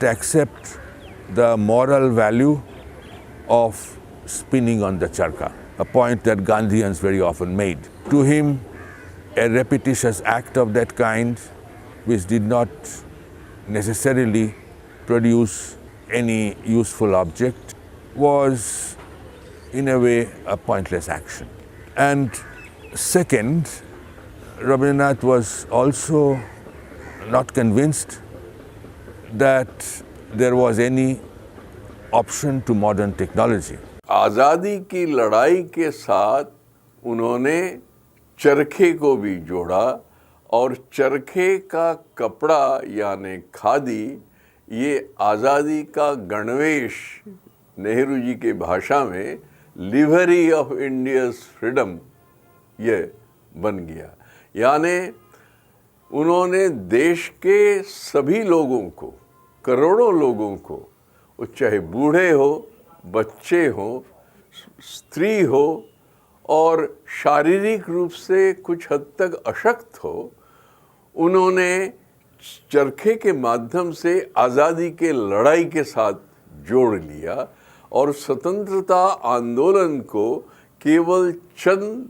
accept the moral value of spinning on the charkha, a point that Gandhians very often made. To him, a repetitious act of that kind, which did not necessarily produce any useful object, was in a way a pointless action. And second, Rabindranath was also not convinced that there was any option to modern technology. आज़ादी की लड़ाई के साथ उन्होंने चरखे को भी जोड़ा और चरखे का कपड़ा यानी खादी ये आज़ादी का गणवेश, नेहरू जी की भाषा में लिवरी ऑफ इंडियाज़ फ्रीडम ये बन गया। यानी उन्होंने देश के सभी लोगों को, करोड़ों लोगों को, वो चाहे बूढ़े हो, बच्चे हो, स्त्री हो और शारीरिक रूप से कुछ हद तक अशक्त हो, उन्होंने चरखे के माध्यम से आज़ादी के लड़ाई के साथ जोड़ लिया और स्वतंत्रता आंदोलन को केवल चंद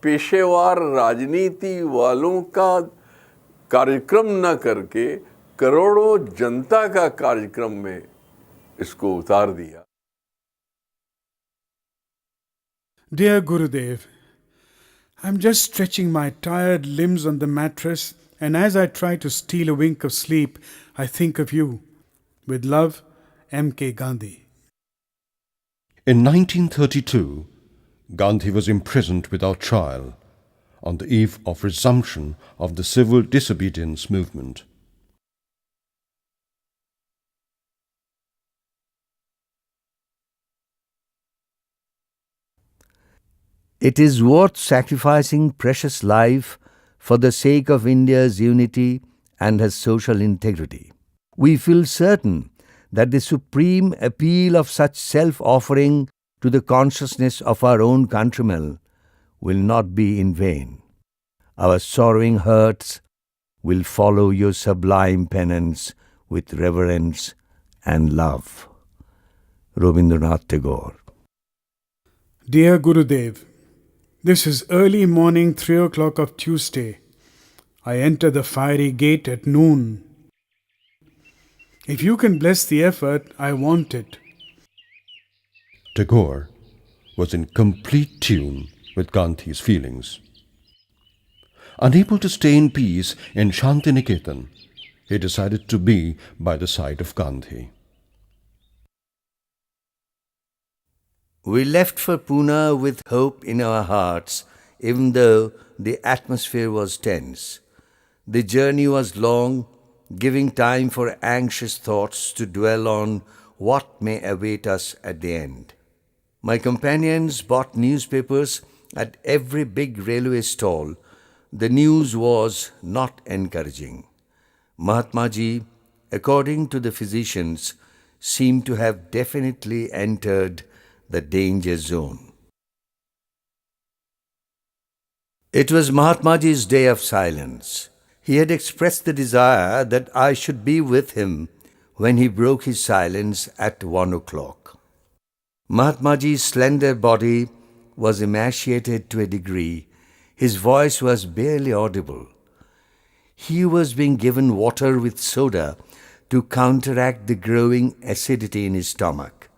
पेशेवर राजनीति वालों का कार्यक्रम न करके करोड़ों जनता का कार्यक्रम में इसको उतार दिया। Dear Gurudev, I'm just stretching my tired limbs on the mattress, and as I try to steal a wink of sleep, I think of you. With love, M.K. Gandhi. In 1932, Gandhi was imprisoned without trial on the eve of resumption of the civil disobedience movement. It is worth sacrificing precious life for the sake of India's unity and her social integrity. We feel certain that the supreme appeal of such self-offering to the consciousness of our own countrymen will not be in vain. Our sorrowing hearts will follow your sublime penance with reverence and love. Rabindranath Tagore. Dear Gurudev, this is early morning 3 o'clock of Tuesday. I enter the fiery gate at noon. If you can bless the effort, I want it. Tagore was in complete tune with Gandhi's feelings. Unable to stay in peace in Shantiniketan, he decided to be by the side of Gandhi. We left for Poona with hope in our hearts, even though the atmosphere was tense. The journey was long, giving time for anxious thoughts to dwell on what may await us at the end. My companions bought newspapers at every big railway stall. The news was not encouraging. Mahatma Ji, according to the physicians, seemed to have definitely entered the danger zone. It was Mahatma Ji's day of silence. He had expressed the desire that I should be with him when he broke his silence at 1 o'clock. Mahatma Ji's slender body was emaciated to a degree. His voice was barely audible. He was being given water with soda to counteract the growing acidity in his stomach.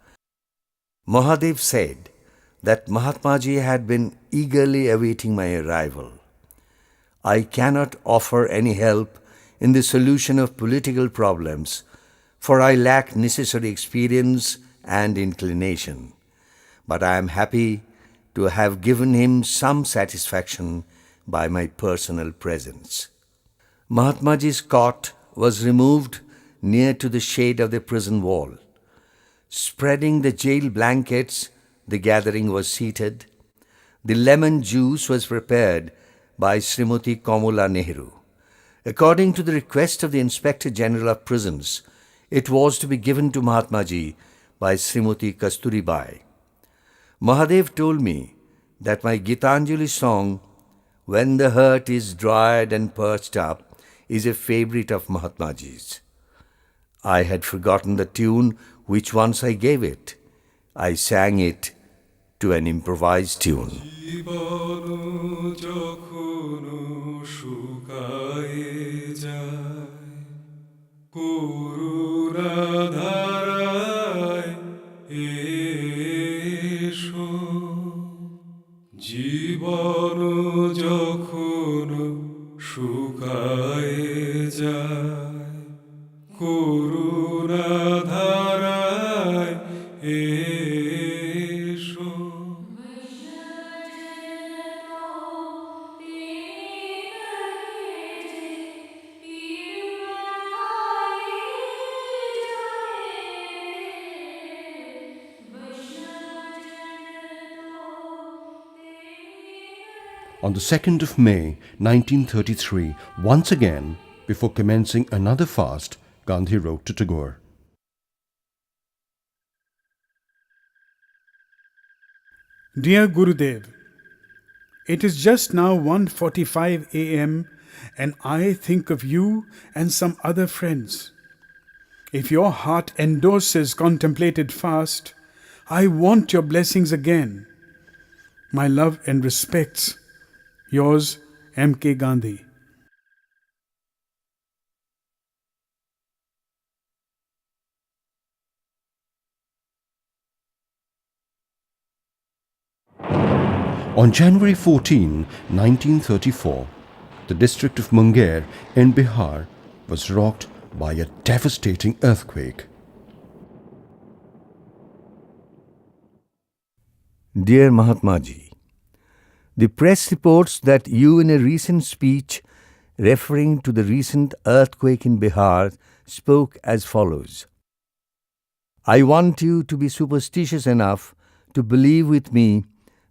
Mahadev said that Mahatma Ji had been eagerly awaiting my arrival. I cannot offer any help in the solution of political problems, for I lack necessary experience and inclination. But I am happy to have given him some satisfaction by my personal presence. Mahatma Ji's cot was removed near to the shade of the prison wall. Spreading the jail blankets, the gathering was seated. The lemon juice was prepared by Srimati Kamala Nehru. According to the request of the Inspector General of Prisons, it was to be given to Mahatma Ji by Srimati Kasturibai. Mahadev told me that my Gitanjali song, When the Heart is Dried and Perched Up, is a favorite of Mahatma Ji's. I had forgotten the tune which once I gave it. I sang it to an improvised tune. জীবন যখন শুকায়ে যায় করুণা ধারায় এসো জীবন যখন শুকায়ে যায় করুণা ধারায় এসো On the 2nd of May 1933, once again, before commencing another fast, Gandhi wrote to Tagore, Dear Gurudev, it is just now 1:45 a.m. and I think of you and some other friends. If your heart endorses contemplated fast, I want your blessings again. My love and respects. Yours, M.K. Gandhi. On January 14, 1934, the district of Munger in Bihar was rocked by a devastating earthquake. Dear Mahatma Ji, the press reports that you in a recent speech referring to the recent earthquake in Bihar spoke as follows. I want you to be superstitious enough to believe with me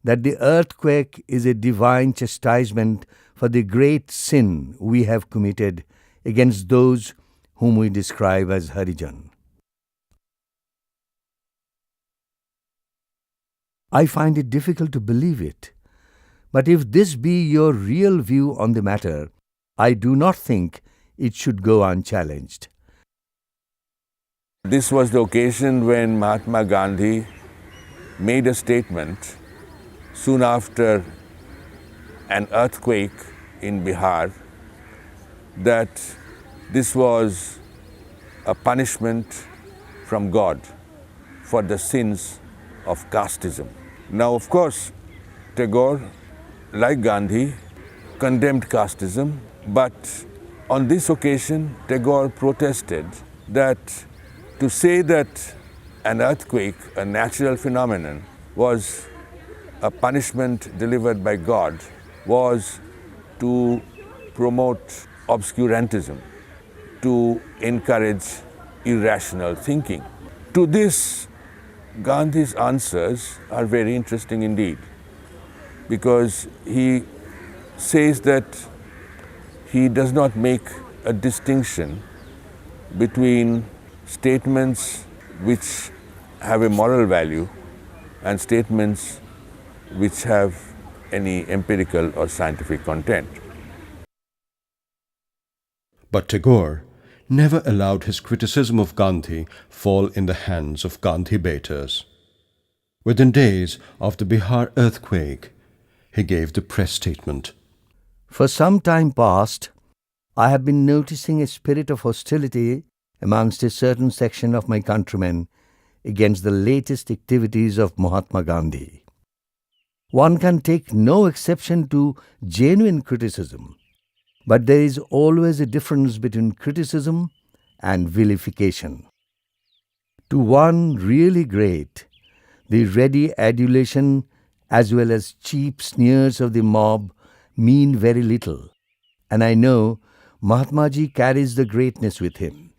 that the earthquake is a divine chastisement for the great sin we have committed against those whom we describe as Harijans. I find it difficult to believe it, but if this be your real view on the matter, I do not think it should go unchallenged. This was the occasion when Mahatma Gandhi made a statement soon after an earthquake in Bihar that this was a punishment from God for the sins of casteism. Now, of course, Tagore, like Gandhi, condemned casteism, but on this occasion, Tagore protested that to say that an earthquake, a natural phenomenon, was a punishment delivered by God was to promote obscurantism, to encourage irrational thinking. To this, Gandhi's answers are very interesting indeed, because he says that he does not make a distinction between statements which have a moral value and statements which have any empirical or scientific content. But Tagore never allowed his criticism of Gandhi fall in the hands of Gandhi baiters. Within days of the Bihar earthquake, he gave the press statement. For some time past, I have been noticing a spirit of hostility amongst a certain section of my countrymen against the latest activities of Mahatma Gandhi. One can take no exception to genuine criticism, but there is always a difference between criticism and vilification. To one really great, the ready adulation as well as cheap sneers of the mob mean very little, and I know Mahatma Ji carries the greatness with him.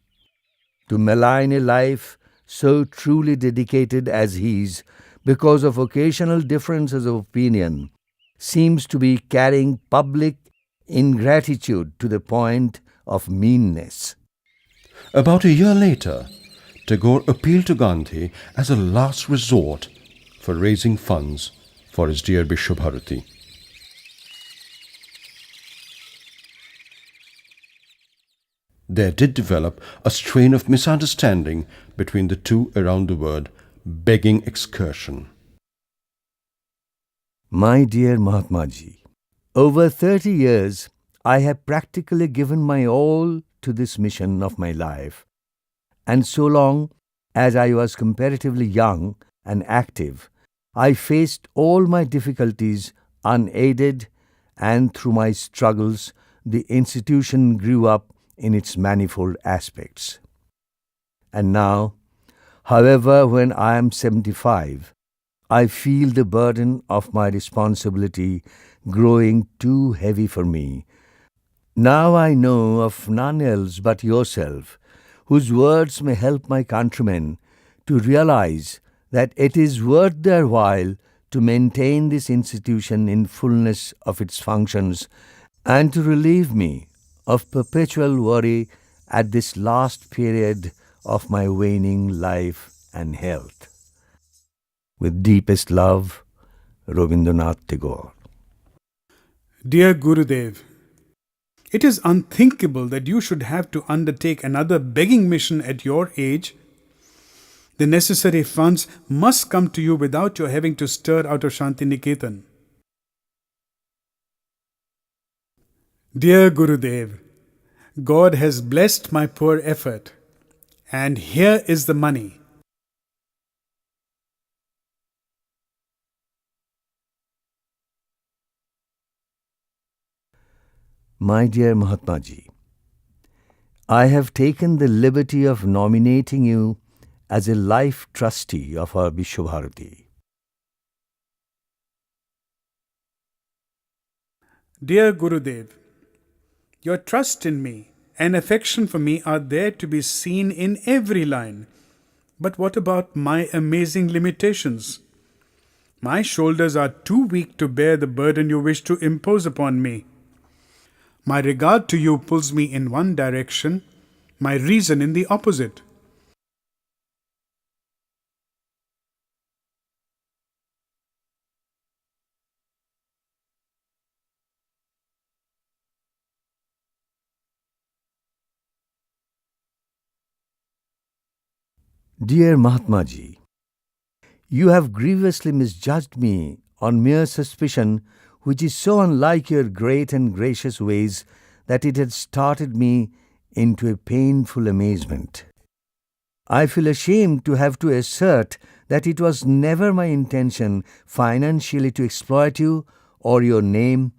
To malign a life so truly dedicated as his because of occasional differences of opinion seems to be carrying public ingratitude to the point of meanness. About a year later, Tagore appealed to Gandhi as a last resort for raising funds for his dear Vishwabharati. there did develop a strain of misunderstanding between the two around the word begging excursion. My dear Mahatma Ji, over 30 years, I have practically given my all to this mission of my life. And so long as I was comparatively young and active, I faced all my difficulties unaided, and through my struggles, the institution grew up in its manifold aspects. And now, however, when I am 75, I feel the burden of my responsibility growing too heavy for me. Now I know of none else but yourself, whose words may help my countrymen to realize that it is worth their while to maintain this institution in fullness of its functions and to relieve me of perpetual worry at this last period of my waning life and health. With deepest love, Rabindranath Tagore. Dear Gurudev, it is unthinkable that you should have to undertake another begging mission at your age. The necessary funds must come to you without your having to stir out of Shantiniketan. Dear Gurudev, God has blessed my poor effort, and here is the money. My dear Mahatma Ji, I have taken the liberty of nominating you as a life trustee of our Vishwabharati. Dear Gurudev, your trust in me and affection for me are there to be seen in every line. But what about my amazing limitations? My shoulders are too weak to bear the burden you wish to impose upon me. My regard to you pulls me in one direction, my reason in the opposite. Dear Mahatma Ji, you have grievously misjudged me on mere suspicion, which is so unlike your great and gracious ways that it had started me into a painful amazement. I feel ashamed to have to assert that it was never my intention financially to exploit you or your name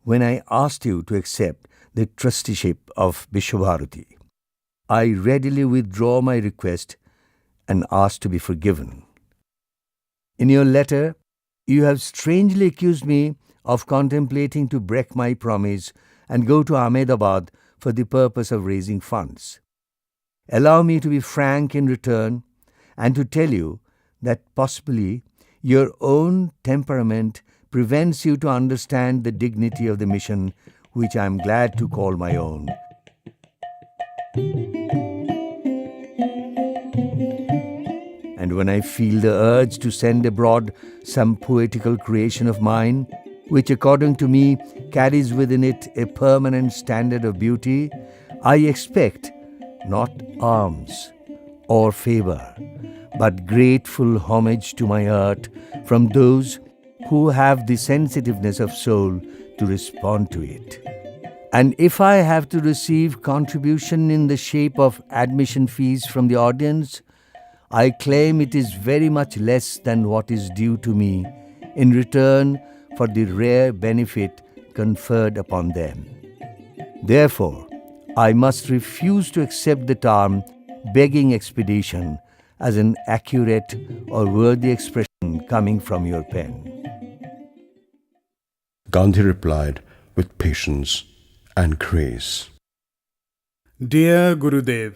when I asked you to accept the trusteeship of Vishwabharati. I readily withdraw my request and ask to be forgiven. In your letter, you have strangely accused me of contemplating to break my promise and go to Ahmedabad for the purpose of raising funds. Allow me to be frank in return and to tell you that possibly your own temperament prevents you to understand the dignity of the mission which I am glad to call my own. And when I feel the urge to send abroad some poetical creation of mine, which according to me carries within it a permanent standard of beauty, I expect not alms or favor, but grateful homage to my art from those who have the sensitiveness of soul to respond to it. And if I have to receive contribution in the shape of admission fees from the audience, I claim it is very much less than what is due to me in return for the rare benefit conferred upon them. Therefore, I must refuse to accept the term begging expedition as an accurate or worthy expression coming from your pen. Gandhi replied with patience and grace. Dear Gurudev,